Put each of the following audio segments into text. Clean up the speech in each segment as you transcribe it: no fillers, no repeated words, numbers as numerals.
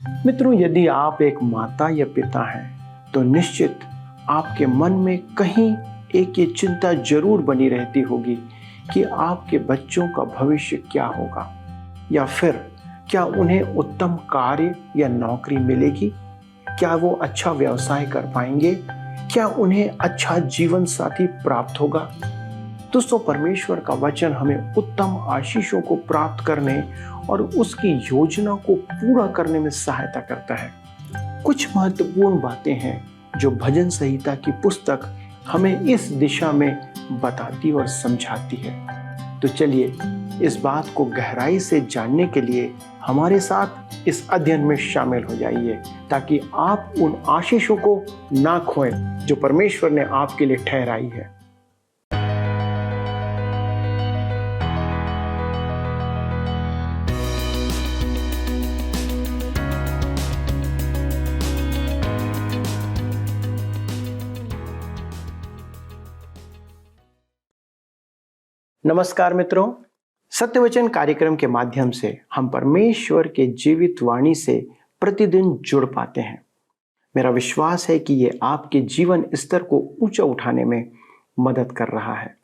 मित्रों, यदि आप एक माता या पिता हैं तो निश्चित आपके मन में कहीं एक ये चिंता जरूर बनी रहती होगी कि आपके बच्चों का भविष्य क्या होगा, या फिर क्या उन्हें उत्तम कार्य या नौकरी मिलेगी, क्या वो अच्छा व्यवसाय कर पाएंगे, क्या उन्हें अच्छा जीवन साथी प्राप्त होगा। दोस्तों, परमेश्वर का वचन हमें उत्तम आशीषों को प्राप्त करने और उसकी योजना को पूरा करने में सहायता करता है। कुछ महत्वपूर्ण बातें हैं जो भजन संहिता की पुस्तक हमें इस दिशा में बताती और समझाती है। तो चलिए इस बात को गहराई से जानने के लिए हमारे साथ इस अध्ययन में शामिल हो जाइए, ताकि आप उन आशीषों को ना खोएं जो परमेश्वर ने आपके लिए ठहराई है। नमस्कार मित्रों, सत्यवचन कार्यक्रम के माध्यम से हम परमेश्वर के जीवित वाणी से प्रतिदिन जुड़ पाते हैं। मेरा विश्वास है कि ये आपके जीवन स्तर को ऊंचा उठाने में मदद कर रहा है।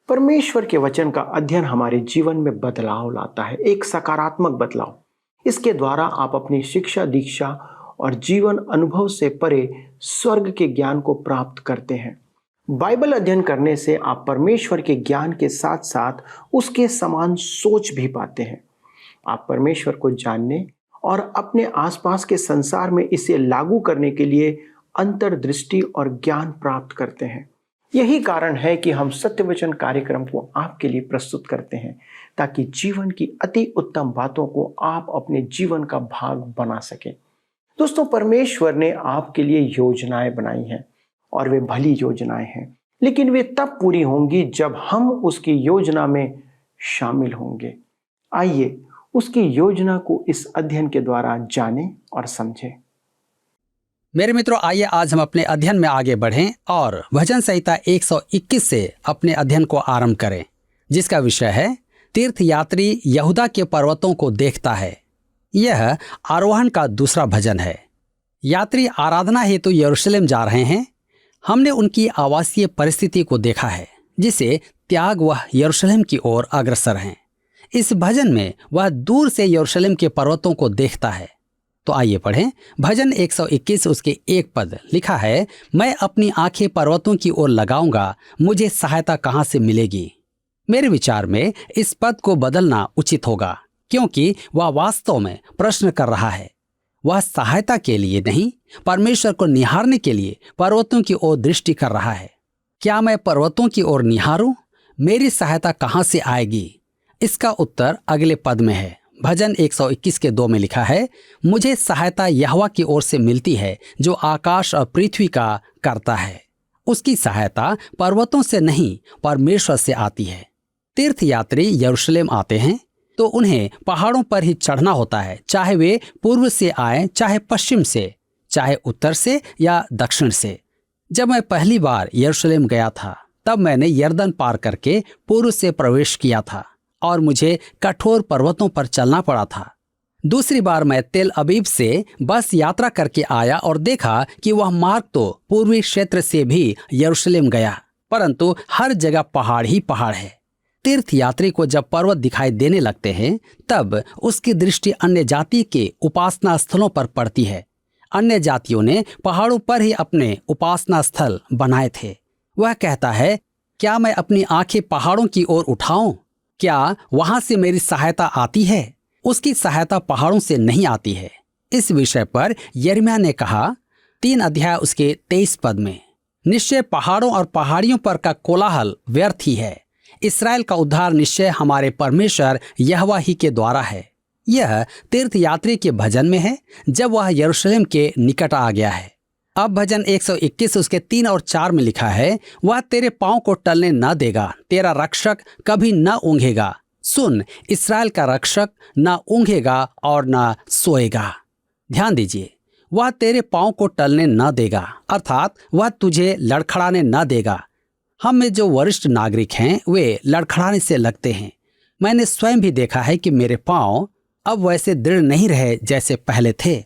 परमेश्वर के वचन का अध्ययन हमारे जीवन में बदलाव लाता है, एक सकारात्मक बदलाव। इसके द्वारा आप अपनी शिक्षा, दीक्षा और जीवन अनुभव से परे स्वर्ग के ज्ञान को प्राप्त करते हैं। बाइबल अध्ययन करने से आप परमेश्वर के ज्ञान के साथ साथ उसके समान सोच भी पाते हैं। आप परमेश्वर को जानने और अपने आसपास के संसार में इसे लागू करने के लिए अंतर्दृष्टि और ज्ञान प्राप्त करते हैं। यही कारण है कि हम सत्यवचन कार्यक्रम को आपके लिए प्रस्तुत करते हैं, ताकि जीवन की अति उत्तम बातों को आप अपने जीवन का भाग बना सकें। दोस्तों, परमेश्वर ने आपके लिए योजनाएं बनाई हैं और वे भली योजनाएं हैं, लेकिन वे तब पूरी होंगी जब हम उसकी योजना में शामिल होंगे। आइए उसकी योजना को इस अध्ययन के द्वारा जानें और समझें। मेरे मित्रों, आइए आज हम अपने अध्ययन में आगे बढ़ें और भजन संहिता 121 से अपने अध्ययन को आरंभ करें, जिसका विषय है तीर्थयात्री यहूदा के पर्वतों को देखता है। यह आरोहण का दूसरा भजन है। यात्री आराधना हेतु यरूशलेम जा रहे हैं। हमने उनकी आवासीय परिस्थिति को देखा है, जिसे त्याग वह यरूशलेम की ओर अग्रसर हैं। इस भजन में वह दूर से यरूशलेम के पर्वतों को देखता है। तो आइए पढ़ें भजन 121 उसके 1 पद। लिखा है, मैं अपनी आंखें पर्वतों की ओर लगाऊंगा, मुझे सहायता कहां से मिलेगी। मेरे विचार में इस पद को बदलना उचित होगा, क्योंकि वह वास्तव में प्रश्न कर रहा है। वह सहायता के लिए नहीं, परमेश्वर को निहारने के लिए पर्वतों की ओर दृष्टि कर रहा है। क्या मैं पर्वतों की ओर निहारूं? मेरी सहायता कहां से आएगी? इसका उत्तर अगले पद में है। भजन 121 के 2 में लिखा है, मुझे सहायता यहोवा की ओर से मिलती है, जो आकाश और पृथ्वी का करता है। उसकी सहायता पर्वतों से नहीं, परमेश्वर से आती है। तीर्थयात्री यरूशलेम आते हैं तो उन्हें पहाड़ों पर ही चढ़ना होता है, चाहे वे पूर्व से आए, चाहे पश्चिम से, चाहे उत्तर से या दक्षिण से। जब मैं पहली बार यरूशलेम गया था, तब मैंने यरदन पार करके पूर्व से प्रवेश किया था और मुझे कठोर पर्वतों पर चलना पड़ा था। दूसरी बार मैं तेल अबीब से बस यात्रा करके आया और देखा कि वह मार्ग तो पूर्वी क्षेत्र से भी यरूशलेम गया, परंतु हर जगह पहाड़ ही पहाड़ है। तीर्थयात्री को जब पर्वत दिखाई देने लगते हैं, तब उसकी दृष्टि अन्य जाति के उपासना स्थलों पर पड़ती है। अन्य जातियों ने पहाड़ों पर ही अपने उपासना स्थल बनाए थे। वह कहता है, क्या मैं अपनी आंखें पहाड़ों की ओर उठाऊं? क्या वहां से मेरी सहायता आती है? उसकी सहायता पहाड़ों से नहीं आती है। इस विषय पर यिर्मयाह ने कहा 3 अध्याय उसके 23 पद में, निश्चय पहाड़ों और पहाड़ियों पर का कोलाहल व्यर्थ ही है। इस्राएल का उद्धार निश्चय हमारे परमेश्वर यहोवा ही के द्वारा है। यह तीर्थयात्री के भजन में है, जब वह यरूशलेम के निकट आ गया है। अब भजन 121 उसके 3 और 4 में लिखा है, वह तेरे पांव को टलने न देगा, तेरा रक्षक कभी न ऊँघेगा। सुन, इस्राएल का रक्षक न ऊँघेगा और न सोएगा। ध्यान दीजिए, वह तेरे पांव को टलने न देगा, अर्थात वह तुझे लड़खड़ाने न देगा। हम में जो वरिष्ठ नागरिक हैं, वे लड़खड़ाने से लगते हैं। मैंने स्वयं भी देखा है कि मेरे पांव अब वैसे दृढ़ नहीं रहे जैसे पहले थे।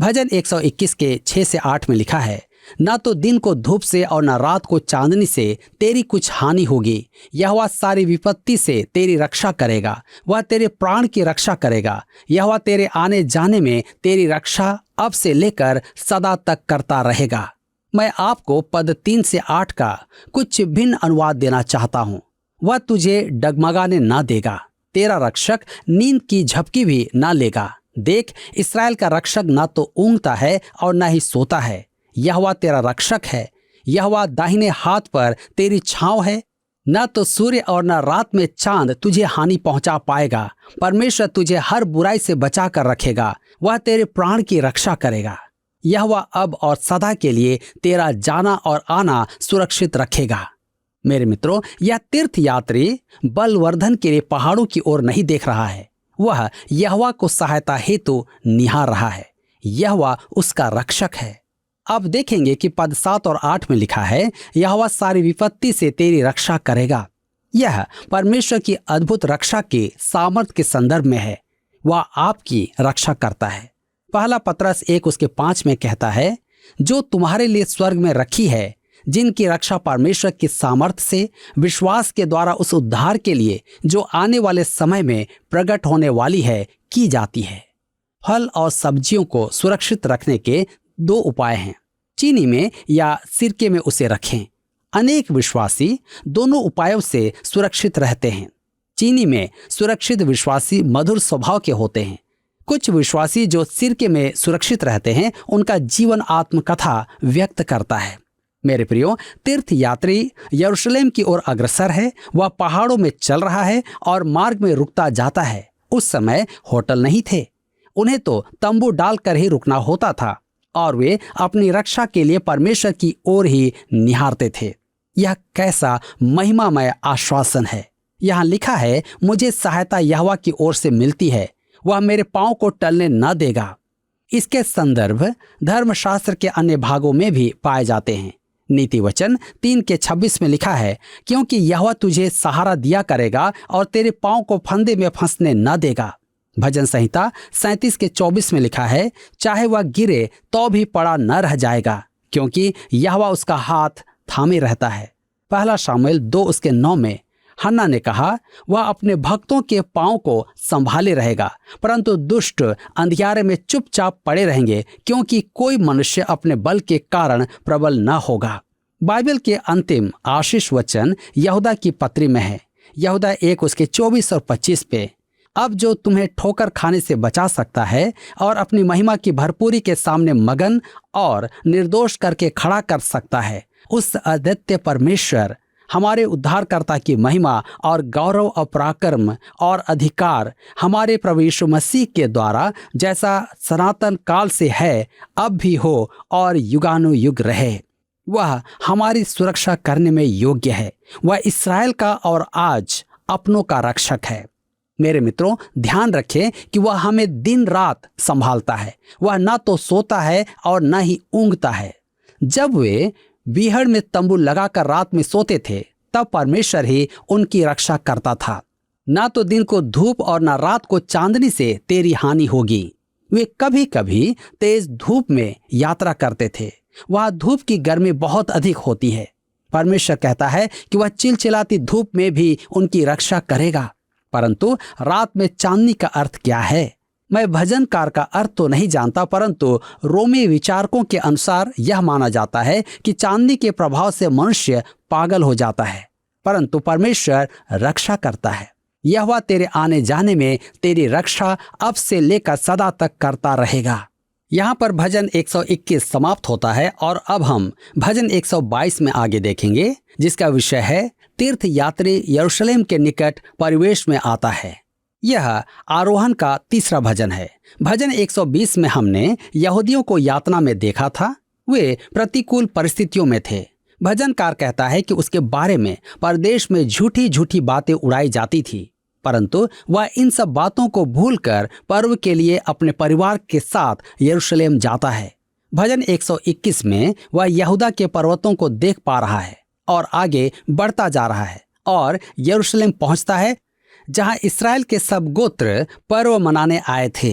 भजन 121 के 6 से 8 में लिखा है, ना तो दिन को धूप से और न रात को चांदनी से तेरी कुछ हानि होगी। यहोवा सारी विपत्ति से तेरी रक्षा करेगा, वह तेरे प्राण की रक्षा करेगा। यहोवा तेरे आने जाने में तेरी रक्षा अब से लेकर सदा तक करता रहेगा। मैं आपको पद 3 से 8 का कुछ भिन्न अनुवाद देना चाहता हूँ। वह तुझे डगमगाने ना देगा, तेरा रक्षक नींद की झपकी भी ना लेगा। देख, इसराइल का रक्षक ना तो ऊँघता है और ना ही सोता है। यहोवा तेरा रक्षक है, यहोवा दाहिने हाथ पर तेरी छांव है। न तो सूर्य और न रात में चांद तुझे हानि पहुंचा पाएगा। परमेश्वर तुझे हर बुराई से बचा कर रखेगा, वह तेरे प्राण की रक्षा करेगा। यहोवा अब और सदा के लिए तेरा जाना और आना सुरक्षित रखेगा। मेरे मित्रों, यह तीर्थ यात्री बलवर्धन के लिए पहाड़ों की ओर नहीं देख रहा है, वह यहोवा को सहायता हेतु निहार रहा है। यहोवा उसका रक्षक है। अब देखेंगे कि पद 7 और 8 में लिखा है, यहोवा सारी विपत्ति से तेरी रक्षा करेगा। यह परमेश्वर की अद्भुत रक्षा के सामर्थ्य के संदर्भ में है। वह आपकी रक्षा करता है। पहला पत्रस 1 उसके 5 में कहता है, जो तुम्हारे लिए स्वर्ग में रखी है, जिनकी रक्षा परमेश्वर की सामर्थ्य से विश्वास के द्वारा उस उद्धार के लिए जो आने वाले समय में प्रकट होने वाली है की जाती है। फल और सब्जियों को सुरक्षित रखने के 2 उपाय हैं, चीनी में या सिरके में उसे रखें। अनेक विश्वासी दोनों उपायों से सुरक्षित रहते हैं। चीनी में सुरक्षित विश्वासी मधुर स्वभाव के होते हैं। कुछ विश्वासी जो सिरके में सुरक्षित रहते हैं, उनका जीवन आत्मकथा व्यक्त करता है। मेरे प्रियो, तीर्थ यात्री यरूशलेम की ओर अग्रसर है। वह पहाड़ों में चल रहा है और मार्ग में रुकता जाता है। उस समय होटल नहीं थे, उन्हें तो तंबू डालकर ही रुकना होता था और वे अपनी रक्षा के लिए परमेश्वर की ओर ही निहारते थे। यह कैसा महिमामय आश्वासन है। यहाँ लिखा है, मुझे सहायता यहोवा की ओर से मिलती है, वह मेरे पांव को टलने न देगा। इसके संदर्भ धर्मशास्त्र के अन्य भागों में भी पाए जाते हैं। नीति वचन 3 के 26 में लिखा है, क्योंकि यहोवा तुझे सहारा दिया करेगा और तेरे पांव को फंदे में फंसने न देगा। भजन संहिता 37 के 24 में लिखा है, चाहे वह गिरे तो भी पड़ा न रह जाएगा, क्योंकि यहोवा उसका हाथ थामे रहता है। पहला शामुएल 2 उसके 9 में हन्ना ने कहा, वह अपने भक्तों के पांव को संभाले रहेगा, परंतु दुष्ट अंधियारे में चुपचाप पड़े रहेंगे, क्योंकि कोई मनुष्य अपने बल के कारण प्रबल न होगा। बाइबल के अंतिम आशीष वचन यहूदा की पत्री में है। यहूदा 1 उसके 24 और 25 पे, अब जो तुम्हें ठोकर खाने से बचा सकता है और अपनी महिमा की भरपूरी के सामने मगन और निर्दोष करके खड़ा कर सकता है, उस अद्वितीय परमेश्वर हमारे उद्धारकर्ता की महिमा और गौरव और पराक्रम और अधिकार हमारे प्रभु यीशु मसीह के द्वारा जैसा सनातन काल से है, अब भी हो और युगानुयुग रहे। वह हमारी सुरक्षा करने में योग्य है। वह इस्राएल का और आज अपनों का रक्षक है। मेरे मित्रों, ध्यान रखें कि वह हमें दिन रात संभालता है। वह ना तो सोता है और ना ही ऊँघता है। जब वे बीहड़ में तंबू लगाकर रात में सोते थे, तब परमेश्वर ही उनकी रक्षा करता था। ना तो दिन को धूप और ना रात को चांदनी से तेरी हानि होगी। वे कभी कभी तेज धूप में यात्रा करते थे। वहाँ धूप की गर्मी बहुत अधिक होती है। परमेश्वर कहता है कि वह चिलचिलाती धूप में भी उनकी रक्षा करेगा। परंतु रात में चांदनी का अर्थ क्या है? मैं भजनकार का अर्थ तो नहीं जानता, परंतु रोमी विचारकों के अनुसार यह माना जाता है कि चांदनी के प्रभाव से मनुष्य पागल हो जाता है, परंतु परमेश्वर रक्षा करता है। यहोवा तेरे आने जाने में तेरी रक्षा अब से लेकर सदा तक करता रहेगा। यहाँ पर भजन 121 समाप्त होता है और अब हम भजन 122 में आगे देखेंगे, जिसका विषय है तीर्थ यात्री यरूशलेम के निकट परिवेश में आता है। यह आरोहण का तीसरा भजन है। भजन 120 में हमने यहूदियों को यातना में देखा था। वे प्रतिकूल परिस्थितियों में थे। भजनकार कहता है कि उसके बारे में परदेश में झूठी झूठी बातें उड़ाई जाती थी, परंतु वह इन सब बातों को भूलकर पर्व के लिए अपने परिवार के साथ यरूशलेम जाता है। भजन 121 में वह यहूदा के पर्वतों को देख पा रहा है और आगे बढ़ता जा रहा है और यरूशलेम पहुंचता है, जहां इस्राएल के सब गोत्र पर्व मनाने आए थे।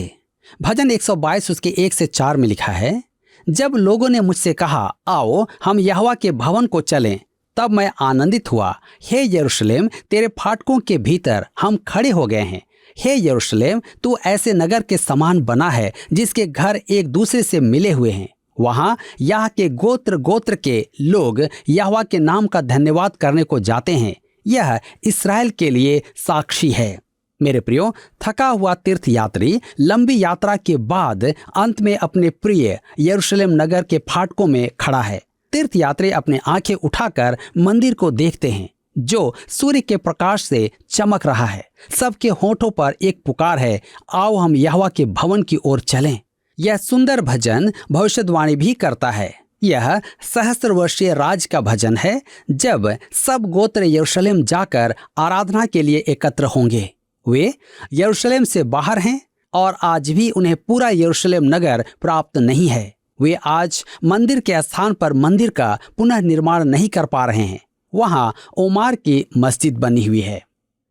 भजन 122 उसके 1 से 4 में लिखा है, जब लोगों ने मुझसे कहा आओ हम यहोवा के भवन को चलें, तब मैं आनंदित हुआ। हे यरूशलेम, तेरे फाटकों के भीतर हम खड़े हो गए हैं। हे यरूशलेम, तू ऐसे नगर के समान बना है जिसके घर एक दूसरे से मिले हुए हैं। वहां यहाँ के गोत्र गोत्र के लोग यहोवा के नाम का धन्यवाद करने को जाते हैं। यह इस्राएल के लिए साक्षी है। मेरे प्रियो, थका हुआ तीर्थ यात्री लंबी यात्रा के बाद अंत में अपने प्रिय यरूशलेम नगर के फाटकों में खड़ा है। तीर्थ यात्री अपने आंखें उठाकर मंदिर को देखते हैं जो सूर्य के प्रकाश से चमक रहा है। सबके होठों पर एक पुकार है, आओ हम यहोवा के भवन की ओर चलें। यह सुंदर भजन भविष्यवाणी भी करता है। यह सहस्त्र वर्षीय राज का भजन है, जब सब गोत्र यरूशलेम जाकर आराधना के लिए एकत्र होंगे। वे यरूशलेम से बाहर हैं और आज भी उन्हें पूरा यरूशलेम नगर प्राप्त नहीं है। वे आज मंदिर के स्थान पर मंदिर का पुनः निर्माण नहीं कर पा रहे हैं। वहां ओमार की मस्जिद बनी हुई है।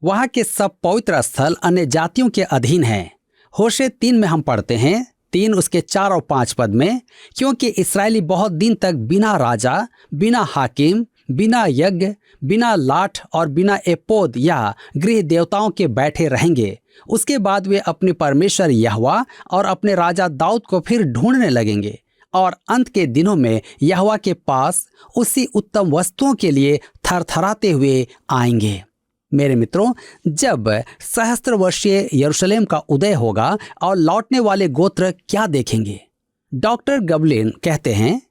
वहां के सब पवित्र स्थल अन्य जातियों के अधीन हैं। होशे 3 में हम पढ़ते हैं, 3 उसके 4 और 5 पद में, क्योंकि इस्राएली बहुत दिन तक बिना राजा, बिना हाकिम, बिना यज्ञ, बिना लाठ और बिना एपोद या गृह देवताओं के बैठे रहेंगे। उसके बाद वे अपने परमेश्वर यहोवा और अपने राजा दाऊद को फिर ढूंढने लगेंगे और अंत के दिनों में यहोवा के पास उसी उत्तम वस्तुओं के लिए थरथराते हुए आएंगे। मेरे मित्रों, जब सहस्त्र वर्षीय यरूशलेम का उदय होगा और लौटने वाले गोत्र क्या देखेंगे? डॉक्टर गबलिन कहते हैं,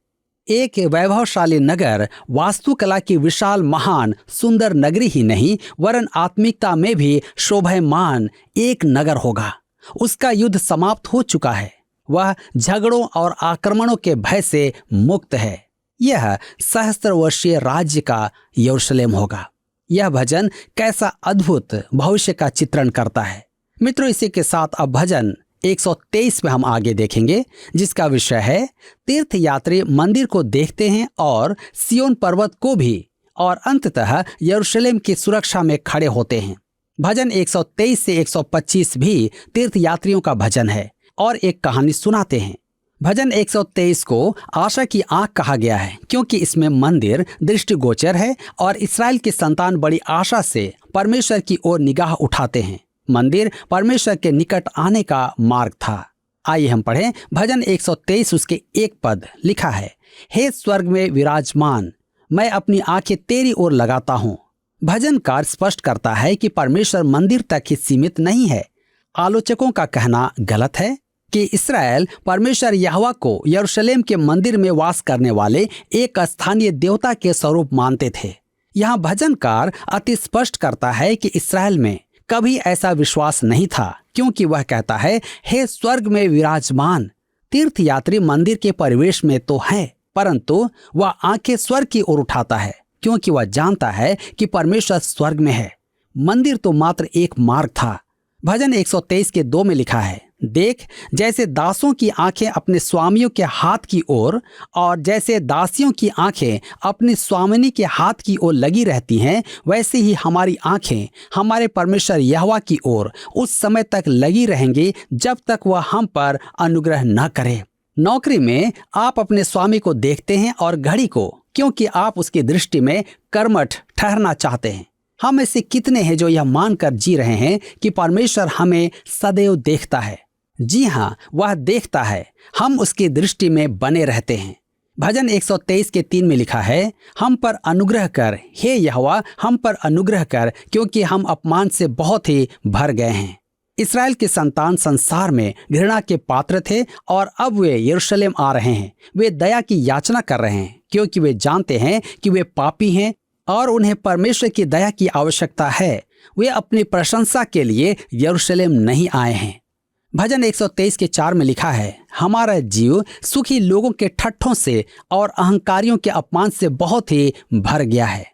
एक वैभवशाली नगर वास्तुकला की विशाल महान सुंदर नगरी ही नहीं वरन आत्मिकता में भी शोभायमान एक नगर होगा। उसका युद्ध समाप्त हो चुका है। वह झगड़ों और आक्रमणों के भय से मुक्त है। यह सहस्त्र वर्षीय राज्य का यरूशलेम होगा। यह भजन कैसा अद्भुत भविष्य का चित्रण करता है। मित्रों, इसी के साथ अब भजन 123 में हम आगे देखेंगे, जिसका विषय है तीर्थ यात्री मंदिर को देखते हैं और सियोन पर्वत को भी, और अंततः यरूशलेम की सुरक्षा में खड़े होते हैं। भजन 123 से 125 भी तीर्थ यात्रियों का भजन है और एक कहानी सुनाते हैं। भजन 123 को आशा की आंख कहा गया है, क्योंकि इसमें मंदिर दृष्टिगोचर है और इस्राएल की संतान बड़ी आशा से परमेश्वर की ओर निगाह उठाते हैं। मंदिर परमेश्वर के निकट आने का मार्ग था। आइए हम पढ़ें भजन 123 उसके 1 पद। लिखा है, हे स्वर्ग में विराजमान, मैं अपनी आंखें तेरी ओर लगाता हूँ। भजनकार स्पष्ट करता है कि परमेश्वर मंदिर तक ही सीमित नहीं है। आलोचकों का कहना गलत है कि इस्राएल परमेश्वर यहोवा को यरूशलेम के मंदिर में वास करने वाले एक स्थानीय देवता के स्वरूप मानते थे। यहाँ भजनकार अति स्पष्ट करता है कि इस्राएल में कभी ऐसा विश्वास नहीं था, क्योंकि वह कहता है, हे स्वर्ग में विराजमान। तीर्थ यात्री मंदिर के परिवेश में तो है, परंतु वह आंखें स्वर्ग की ओर उठाता है, क्योंकि वह जानता है कि परमेश्वर स्वर्ग में है। मंदिर तो मात्र एक मार्ग था। भजन 123 के 2 में लिखा है, देख, जैसे दासों की आंखें अपने स्वामियों के हाथ की ओर और जैसे दासियों की आंखें अपनी स्वामिनी के हाथ की ओर लगी रहती हैं, वैसे ही हमारी आंखें हमारे परमेश्वर यहोवा की ओर उस समय तक लगी रहेंगी जब तक वह हम पर अनुग्रह न करे। नौकरी में आप अपने स्वामी को देखते हैं और घड़ी को, क्योंकि आप उसकी दृष्टि में कर्मठ ठहरना चाहते हैं। हम ऐसे कितने हैं जो यह मानकर जी रहे हैं कि परमेश्वर हमें सदैव देखता है। जी हाँ, वह देखता है। हम उसकी दृष्टि में बने रहते हैं। भजन 123 के 3 में लिखा है, हम पर अनुग्रह कर, हे यहोवा, हम पर अनुग्रह कर, क्योंकि हम अपमान से बहुत ही भर गए हैं। इस्राएल के संतान संसार में घृणा के पात्र थे और अब वे यरूशलेम आ रहे हैं। वे दया की याचना कर रहे हैं, क्योंकि वे जानते हैं कि वे पापी हैं और उन्हें परमेश्वर की दया की आवश्यकता है। वे अपनी प्रशंसा के लिए यरूशलेम नहीं आए हैं। भजन 123 के 4 में लिखा है, हमारा जीव सुखी लोगों के ठट्ठों से और अहंकारियों के अपमान से बहुत ही भर गया है।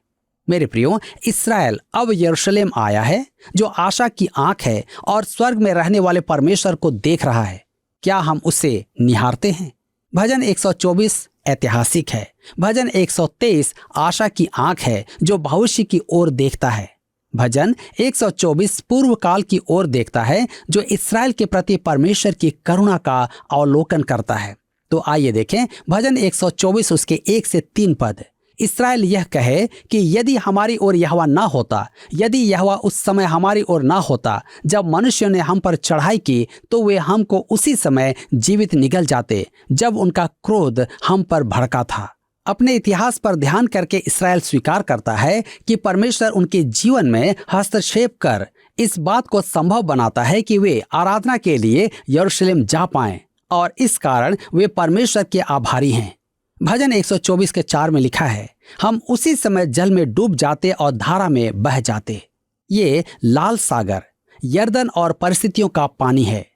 मेरे प्रियो, इस्राएल अब यरूशलेम आया है, जो आशा की आंख है और स्वर्ग में रहने वाले परमेश्वर को देख रहा है। क्या हम उसे निहारते हैं? भजन 124 ऐतिहासिक है। भजन 123 आशा की आंख है, जो भविष्य की ओर देखता है। भजन 124 पूर्व काल की ओर देखता है, जो इसराइल के प्रति परमेश्वर की करुणा का अवलोकन करता है। तो आइए देखें भजन 124 उसके 1 से 3 पद। इसराइल यह कहे कि यदि हमारी ओर यहोवा ना होता, यदि यहोवा उस समय हमारी ओर ना होता जब मनुष्यों ने हम पर चढ़ाई की, तो वे हमको उसी समय जीवित निगल जाते जब उनका क्रोध हम पर भड़का था। अपने इतिहास पर ध्यान करके इसराइल स्वीकार करता है कि परमेश्वर उनके जीवन में हस्तक्षेप कर इस बात को संभव बनाता है कि वे आराधना के लिए यरूशलेम जा पाएं, और इस कारण वे परमेश्वर के आभारी हैं। भजन 124 के 4 में लिखा है, हम उसी समय जल में डूब जाते और धारा में बह जाते। ये लाल सागर, यर्दन और परिस्थितियों का पानी है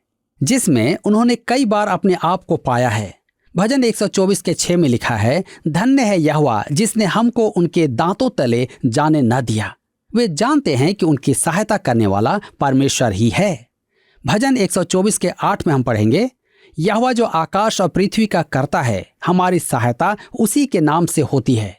जिसमें उन्होंने कई बार अपने आप को पाया है। भजन 124 के 6 में लिखा है, धन्य है यहोवा जिसने हमको उनके दांतों तले जाने न दिया। वे जानते हैं कि उनकी सहायता करने वाला परमेश्वर ही है। भजन 124 के 8 में हम पढ़ेंगे, यहोवा जो आकाश और पृथ्वी का करता है, हमारी सहायता उसी के नाम से होती है।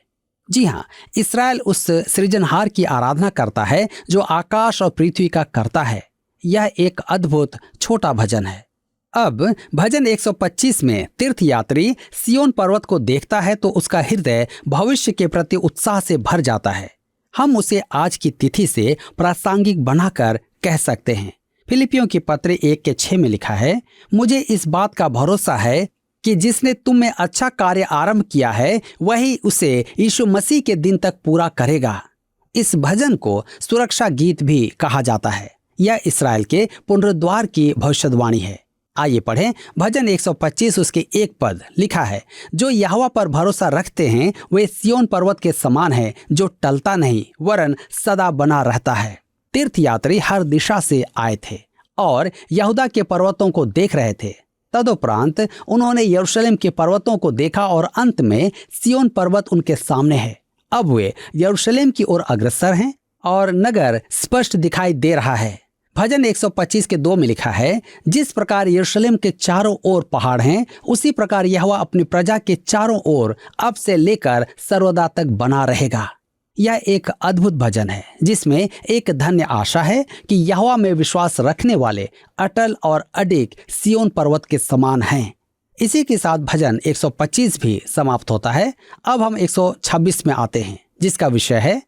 जी हाँ, इसराइल उस सृजनहार की आराधना करता है जो आकाश और पृथ्वी का करता है। यह एक अद्भुत छोटा भजन है। अब भजन 125 में तीर्थयात्री सियोन पर्वत को देखता है तो उसका हृदय भविष्य के प्रति उत्साह से भर जाता है। हम उसे आज की तिथि से प्रासंगिक बनाकर कह सकते हैं। फिलिपियों की पत्र 1 के 6 में लिखा है, मुझे इस बात का भरोसा है कि जिसने तुम में अच्छा कार्य आरंभ किया है वही उसे यीशु मसीह के दिन तक पूरा करेगा। इस भजन को सुरक्षा गीत भी कहा जाता है। यह इसराइल के पुनरुद्धार की भविष्यवाणी है। आइए पढ़ें भजन 125 उसके 1 पद। लिखा है, जो यहोवा पर भरोसा रखते हैं वे सियोन पर्वत के समान है जो टलता नहीं वरन सदा बना रहता है। तीर्थयात्री हर दिशा से आए थे और यहूदा के पर्वतों को देख रहे थे। तदुपरांत उन्होंने यरूशलेम के पर्वतों को देखा और अंत में सियोन पर्वत उनके सामने है। अब वे यरूशलेम की ओर अग्रसर हैं और नगर स्पष्ट दिखाई दे रहा है। भजन 125 के 2 में लिखा है, जिस प्रकार यरूशलेम के चारों ओर पहाड़ हैं, उसी प्रकार यहोवा अपनी प्रजा के चारों ओर अब से लेकर सर्वदा तक बना रहेगा। यह एक अद्भुत भजन है जिसमें एक धन्य आशा है कि यहोवा में विश्वास रखने वाले अटल और अडिग सियोन पर्वत के समान हैं। इसी के साथ भजन 125 भी समाप्त होता है। अब हम 126 में आते हैं जिसका विषय है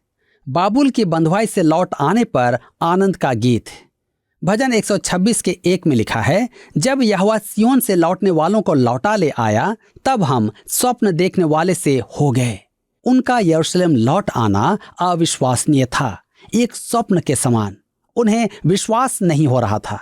बाबुल की बंधुआई से लौट आने पर आनंद का गीत। भजन 126 के 1 में लिखा है, जब यहोवा सियोन से लौटने वालों को लौटा ले आया तब हम स्वप्न देखने वाले से हो गए। उनका यरूशलेम लौट आना अविश्वसनीय था, एक स्वप्न के समान। उन्हें विश्वास नहीं हो रहा था।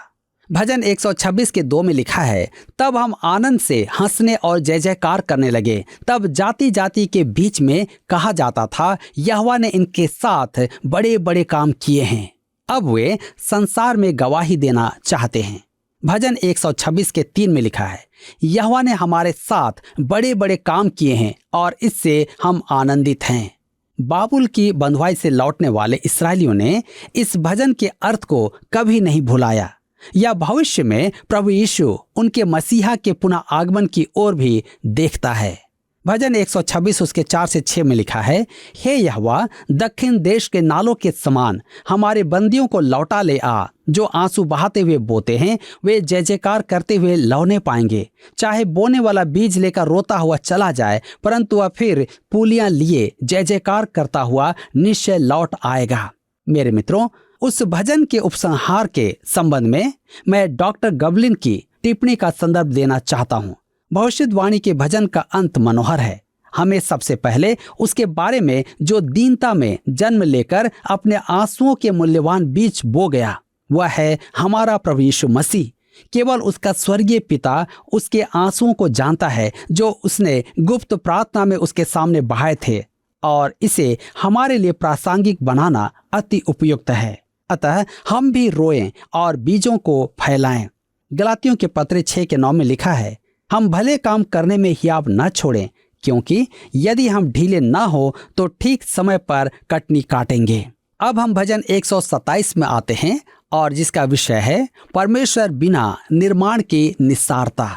भजन 126 के 2 में लिखा है, तब हम आनंद से हंसने और जय जयकार करने लगे। तब जाति जाति के बीच में कहा जाता था, यहोवा ने इनके साथ बड़े बड़े काम किए हैं। अब वे संसार में गवाही देना चाहते हैं। भजन 126 के 3 में लिखा है, यहोवा ने हमारे साथ बड़े बड़े काम किए हैं और इससे हम आनंदित हैं। बाबुल की बंधुआई से लौटने वाले इस्राएलियों ने इस भजन के अर्थ को कभी नहीं भुलाया। यह भविष्य में प्रभु यीशु उनके मसीहा के पुनः आगमन की ओर भी देखता है। भजन 126 उसके 4 से 6 में लिखा है, हे यहोवा, दक्षिण देश के नालों के समान हमारे बंदियों को लौटा ले आ। जो आंसू बहाते हुए बोते हैं वे जय जयकार करते हुए लौने पाएंगे। चाहे बोने वाला बीज लेकर रोता हुआ चला जाए, परंतु वह फिर पूलियां लिए जय जयकार करता हुआ निश्चय लौट आएगा। मेरे मित्रों, उस भजन के उपसंहार के संबंध में मैं डॉक्टर गबलिन की टिप्पणी का संदर्भ देना चाहता हूँ। भविष्यवाणी के भजन का अंत मनोहर है। हमें सबसे पहले उसके बारे में जो दीनता में जन्म लेकर अपने आंसुओं के मूल्यवान बीज बो गया, वह है हमारा प्रभु यीशु मसीह। केवल उसका स्वर्गीय पिता उसके आंसुओं को जानता है जो उसने गुप्त प्रार्थना में उसके सामने बहाए थे, और इसे हमारे लिए प्रासंगिक बनाना अति उपयुक्त है। अतः हम भी रोएं और बीजों को फैलाएं। गलातियों के पत्र 6 के 9 में लिखा है, हम भले काम करने में हियाव न छोड़ें, क्योंकि यदि हम ढीले ना हो तो ठीक समय पर कटनी काटेंगे। अब हम भजन 127 में आते हैं और जिसका विषय है परमेश्वर बिना निर्माण की निस्सारता।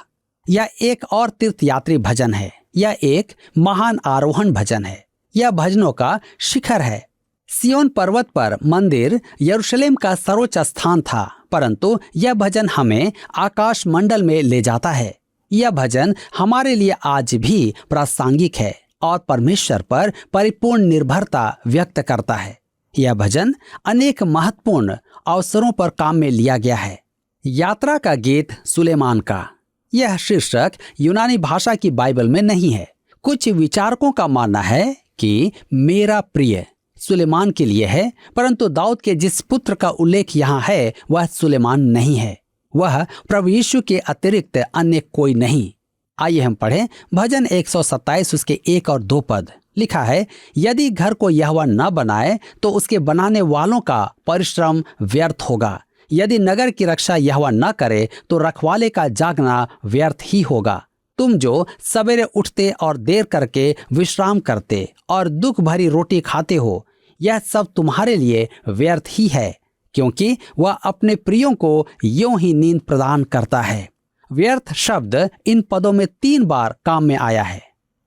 यह एक और तीर्थयात्री भजन है। यह एक महान आरोहण भजन है। यह भजनों का शिखर है। सियोन पर्वत पर मंदिर यरूशलेम का सर्वोच्च स्थान था, परंतु यह भजन हमें आकाश मंडल में ले जाता है। यह भजन हमारे लिए आज भी प्रासंगिक है और परमेश्वर पर परिपूर्ण निर्भरता व्यक्त करता है। यह भजन अनेक महत्वपूर्ण अवसरों पर काम में लिया गया है। यात्रा का गीत सुलेमान का, यह शीर्षक यूनानी भाषा की बाइबल में नहीं है। कुछ विचारकों का मानना है कि मेरा प्रिय सुलेमान के लिए है, परंतु दाऊद के जिस पुत्र का उल्लेख यहाँ है वह सुलेमान नहीं है, वह प्रभु यीशु के अतिरिक्त अन्य कोई नहीं। आइए हम पढ़ें भजन 127 उसके 1 और 2 पद। लिखा है, यदि घर को यहोवा न बनाए तो उसके बनाने वालों का परिश्रम व्यर्थ होगा। यदि नगर की रक्षा यहोवा न करे तो रखवाले का जागना व्यर्थ ही होगा। तुम जो सवेरे उठते और देर करके विश्राम करते और दुख भरी रोटी खाते हो, यह सब तुम्हारे लिए व्यर्थ ही है, क्योंकि वह अपने प्रियों को यों ही नींद प्रदान करता है। व्यर्थ शब्द इन पदों में 3 बार काम में आया है।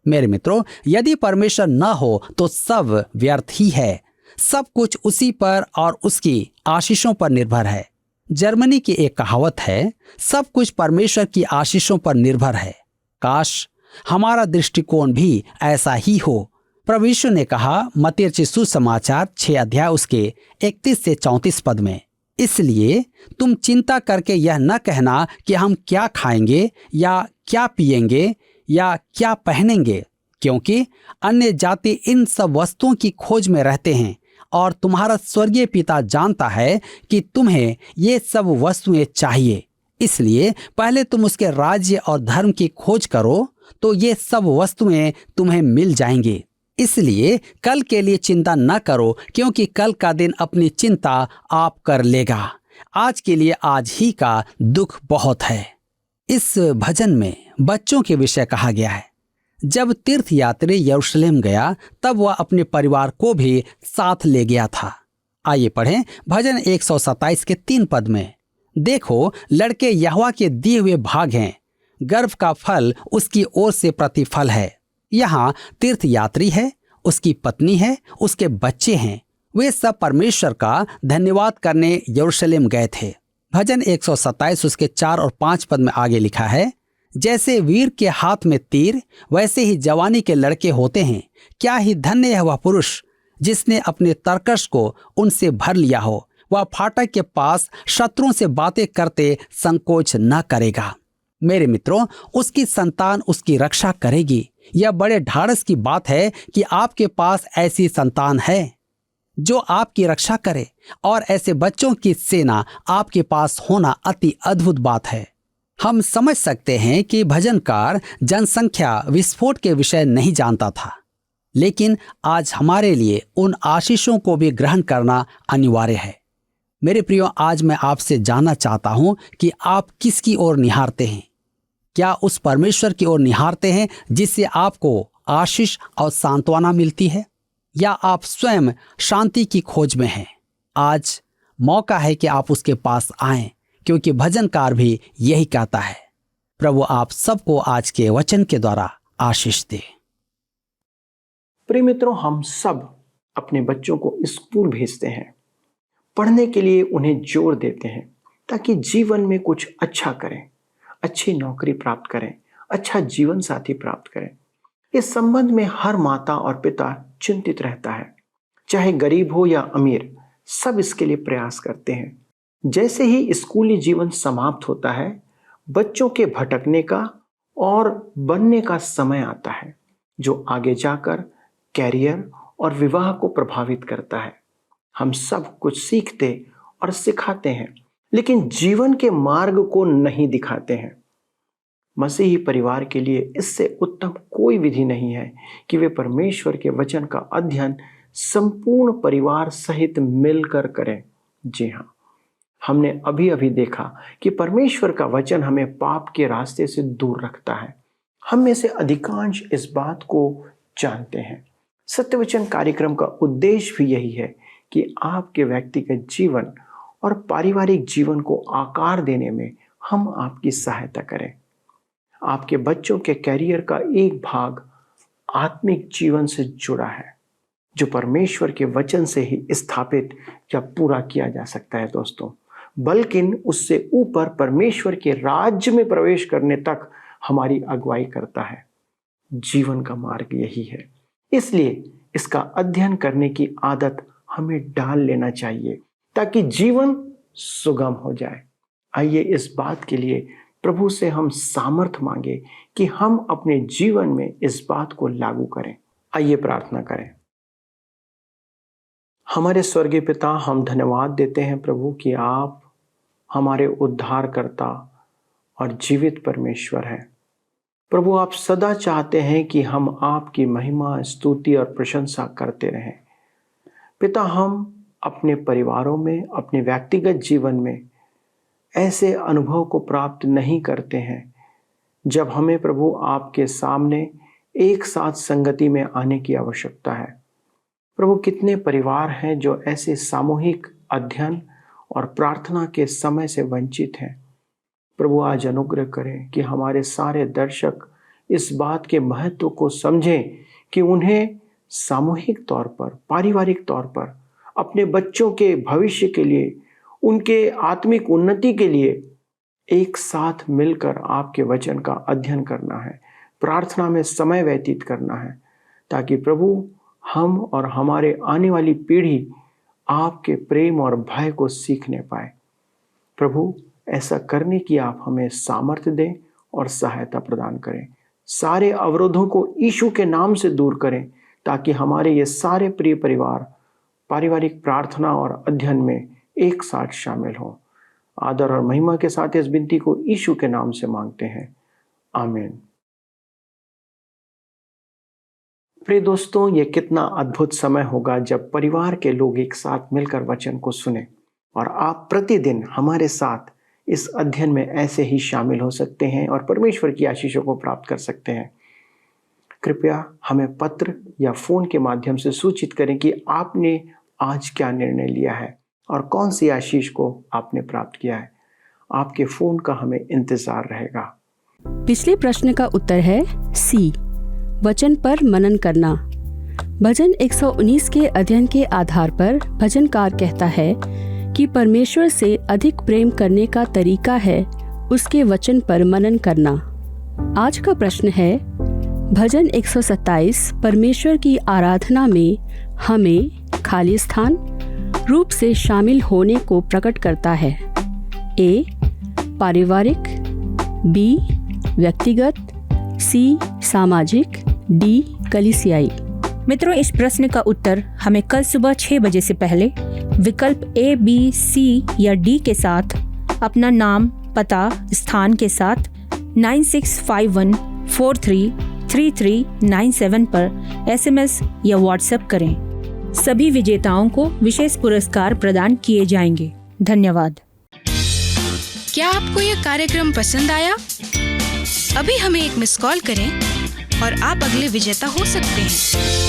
मेरे मित्रों, यदि परमेश्वर न हो तो सब व्यर्थ ही है। सब कुछ उसी पर और उसकी आशीषों पर निर्भर है। जर्मनी की एक कहावत है, सब कुछ परमेश्वर की आशीषों पर निर्भर है। काश हमारा दृष्टिकोण भी ऐसा ही हो। प्रभु यीशु ने कहा मत्ती रचित सुसमाचार 6 अध्याय उसके 31 से 34 पद में, इसलिए तुम चिंता करके यह न कहना कि हम क्या खाएंगे या क्या पिएंगे या क्या पहनेंगे, क्योंकि अन्य जाति इन सब वस्तुओं की खोज में रहते हैं और तुम्हारा स्वर्गीय पिता जानता है कि तुम्हें ये सब वस्तुएं चाहिए। इसलिए पहले तुम उसके राज्य और धर्म की खोज करो तो ये सब वस्तुएं तुम्हें मिल जाएंगी। इसलिए कल के लिए चिंता न करो, क्योंकि कल का दिन अपनी चिंता आप कर लेगा। आज के लिए आज ही का दुख बहुत है। इस भजन में बच्चों के विषय कहा गया है। जब तीर्थयात्री यरूशलेम गया तब वह अपने परिवार को भी साथ ले गया था। आइए पढ़ें भजन 127 के 3 पद में, देखो लड़के यहोवा के दिए हुए भाग हैं, गर्भ का फल उसकी ओर से प्रतिफल है। यहाँ तीर्थयात्री है, उसकी पत्नी है, उसके बच्चे हैं, वे सब परमेश्वर का धन्यवाद करने यरूशलेम गए थे। भजन 127 उसके 4 और 5 पद में आगे लिखा है, जैसे वीर के हाथ में तीर वैसे ही जवानी के लड़के होते हैं। क्या ही धन्य है वह पुरुष जिसने अपने तरकश को उनसे भर लिया हो। वह फाटक के पास शत्रुओं से बातें करते संकोच न करेगा। मेरे मित्रों, उसकी संतान उसकी रक्षा करेगी। यह बड़े ढाढ़स की बात है कि आपके पास ऐसी संतान है जो आपकी रक्षा करे, और ऐसे बच्चों की सेना आपके पास होना अति अद्भुत बात है। हम समझ सकते हैं कि भजनकार जनसंख्या विस्फोट के विषय नहीं जानता था, लेकिन आज हमारे लिए उन आशीषों को भी ग्रहण करना अनिवार्य है। मेरे प्रियो, आज मैं आपसे जानना चाहता हूं कि आप किसकी ओर निहारते हैं। क्या उस परमेश्वर की ओर निहारते हैं जिससे आपको आशीष और सांत्वना मिलती है, या आप स्वयं शांति की खोज में हैं? आज मौका है कि आप उसके पास आएं, क्योंकि भजनकार भी यही कहता है। प्रभु आप सबको आज के वचन के द्वारा आशीष दे। प्रिय मित्रों, हम सब अपने बच्चों को स्कूल भेजते हैं, पढ़ने के लिए उन्हें जोर देते हैं ताकि जीवन में कुछ अच्छा करें, अच्छी नौकरी प्राप्त करें, अच्छा जीवन साथी प्राप्त करें। इस संबंध में हर माता और पिता चिंतित रहता है, चाहे गरीब हो या अमीर, सब इसके लिए प्रयास करते हैं। जैसे ही स्कूली जीवन समाप्त होता है, बच्चों के भटकने का और बनने का समय आता है, जो आगे जाकर कैरियर और विवाह को प्रभावित करता है। हम सब कुछ सीखते और सिखाते हैं, लेकिन जीवन के मार्ग को नहीं दिखाते हैं। मसीही परिवार के लिए इससे उत्तम कोई विधि नहीं है कि वे परमेश्वर के वचन का अध्ययन संपूर्ण परिवार सहित मिलकर करें। जी हाँ, हमने अभी अभी देखा कि परमेश्वर का वचन हमें पाप के रास्ते से दूर रखता है। हम में से अधिकांश इस बात को जानते हैं। सत्यवचन कार्यक्रम का उद्देश्य भी यही है कि आपके व्यक्तिगत जीवन और पारिवारिक जीवन को आकार देने में हम आपकी सहायता करें। आपके बच्चों के कैरियर का एक भाग आत्मिक जीवन से जुड़ा है। जो परमेश्वर के वचन से ही स्थापित या पूरा किया जा सकता है दोस्तों, बल्कि उससे ऊपर परमेश्वर के राज्य में प्रवेश करने तक हमारी अगुवाई करता है। जीवन का मार्ग यही है, इसलिए इसका अध्ययन करने की आदत हमें डाल लेना चाहिए ताकि जीवन सुगम हो जाए। आइए इस बात के लिए प्रभु से हम सामर्थ्य मांगे कि हम अपने जीवन में इस बात को लागू करें। आइए प्रार्थना करें। हमारे स्वर्गीय पिता, हम धन्यवाद देते हैं प्रभु कि आप हमारे उद्धारकर्ता और जीवित परमेश्वर हैं। प्रभु, आप सदा चाहते हैं कि हम आपकी महिमा, स्तुति और प्रशंसा करते रहें। पिता, हम अपने परिवारों में, अपने व्यक्तिगत जीवन में ऐसे अनुभव को प्राप्त नहीं करते हैं जब हमें प्रभु आपके सामने एक साथ संगति में आने की आवश्यकता है। प्रभु, कितने परिवार हैं जो ऐसे सामूहिक अध्ययन और प्रार्थना के समय से वंचित हैं। प्रभु, आज अनुग्रह करें कि हमारे सारे दर्शक इस बात के महत्व को समझें कि उन्हें सामूहिक तौर पर, पारिवारिक तौर पर अपने बच्चों के भविष्य के लिए, उनके आत्मिक उन्नति के लिए एक साथ मिलकर आपके वचन का अध्ययन करना है, प्रार्थना में समय व्यतीत करना है, ताकि प्रभु हम और हमारे आने वाली पीढ़ी आपके प्रेम और भय को सीखने पाए। प्रभु, ऐसा करने की आप हमें सामर्थ्य दें और सहायता प्रदान करें। सारे अवरोधों को यीशु के नाम से दूर करें ताकि हमारे ये सारे प्रिय परिवार पारिवारिक प्रार्थना और अध्ययन में एक साथ शामिल हों। आदर और महिमा के साथ इस विनती को यीशु के नाम से मांगते हैं, आमीन। प्रिय दोस्तों, ये कितना अद्भुत समय होगा जब परिवार के लोग एक साथ मिलकर वचन को सुने और आप प्रतिदिन हमारे साथ इस अध्ययन में ऐसे ही शामिल हो सकते हैं और परमेश्वर की आशीषों को प्राप्त कर सकते हैं। कृपया हमें पत्र या फोन के माध्यम से सूचित करें कि आपने आज क्या निर्णय लिया है और कौन सी आशीष को आपने प्राप्त किया है। आपके फोन का हमें इंतजार रहेगा। पिछले प्रश्न का उत्तर है सी, वचन पर मनन करना। भजन 119 के अध्ययन के आधार पर भजनकार कहता है कि परमेश्वर से अधिक प्रेम करने का तरीका है उसके वचन पर मनन करना। आज का प्रश्न है, भजन 127 परमेश्वर की आराधना में हमें खाली स्थान रूप से शामिल होने को प्रकट करता है। ए, पारिवारिक, बी, व्यक्तिगत, सी, सामाजिक, डी, कलीसियाई। मित्रों, इस प्रश्न का उत्तर हमें कल सुबह 6 बजे से पहले विकल्प ए, बी, सी या डी के साथ अपना नाम, पता, स्थान के साथ 9651433397 पर SMS या WhatsApp करें। सभी विजेताओं को विशेष पुरस्कार प्रदान किए जाएंगे। धन्यवाद। क्या आपको यह कार्यक्रम पसंद आया? अभी हमें एक मिस कॉल करें और आप अगले विजेता हो सकते हैं।